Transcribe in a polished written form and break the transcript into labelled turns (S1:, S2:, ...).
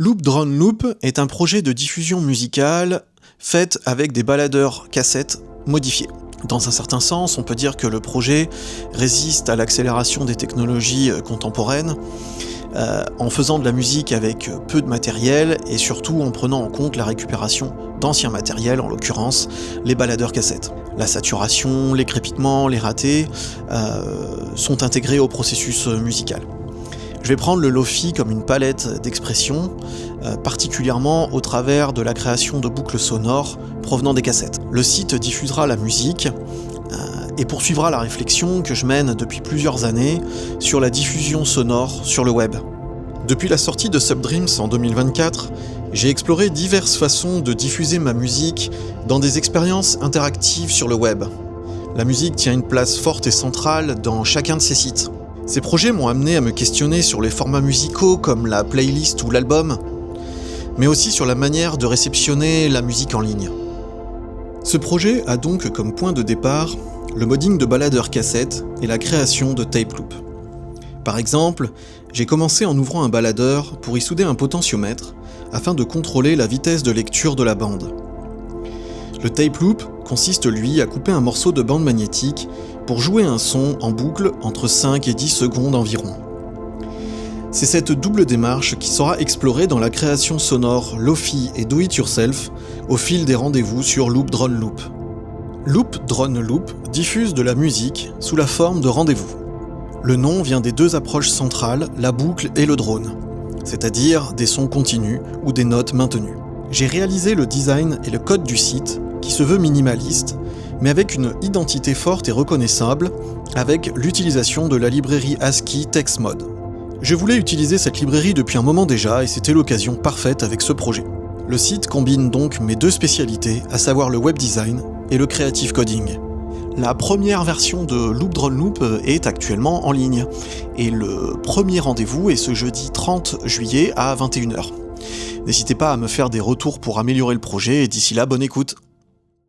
S1: Loop Drone Loop est un projet de diffusion musicale fait avec des baladeurs cassettes modifiés. Dans un certain sens, on peut dire que le projet résiste à l'accélération des technologies contemporaines en faisant de la musique avec peu de matériel et surtout en prenant en compte la récupération d'anciens matériels, en l'occurrence les baladeurs cassettes. La saturation, les crépitements, les ratés sont intégrés au processus musical. Je vais prendre le lo-fi comme une palette d'expression, particulièrement au travers de la création de boucles sonores provenant des cassettes. Le site diffusera la musique et poursuivra la réflexion que je mène depuis plusieurs années sur la diffusion sonore sur le web. Depuis la sortie de Subdreams en 2024, j'ai exploré diverses façons de diffuser ma musique dans des expériences interactives sur le web. La musique tient une place forte et centrale dans chacun de ces sites. Ces projets m'ont amené à me questionner sur les formats musicaux comme la playlist ou l'album, mais aussi sur la manière de réceptionner la musique en ligne. Ce projet a donc comme point de départ le modding de baladeurs cassettes et la création de tape loop. Par exemple, j'ai commencé en ouvrant un baladeur pour y souder un potentiomètre afin de contrôler la vitesse de lecture de la bande. Le tape loop consiste lui à couper un morceau de bande magnétique pour jouer un son en boucle entre 5 et 10 secondes environ. C'est cette double démarche qui sera explorée dans la création sonore Lo-Fi et Do It Yourself au fil des rendez-vous sur Loop Drone Loop. Loop Drone Loop diffuse de la musique sous la forme de rendez-vous. Le nom vient des deux approches centrales, la boucle et le drone, c'est-à-dire des sons continus ou des notes maintenues. J'ai réalisé le design et le code du site, qui se veut minimaliste, mais avec une identité forte et reconnaissable, avec l'utilisation de la librairie ASCII TextMod. Je voulais utiliser cette librairie depuis un moment déjà et c'était l'occasion parfaite avec ce projet. Le site combine donc mes deux spécialités, à savoir le web design et le creative coding. La première version de Loop Drone Loop est actuellement en ligne et le premier rendez-vous est ce jeudi 30 juillet à 21h. N'hésitez pas à me faire des retours pour améliorer le projet et d'ici là, bonne écoute.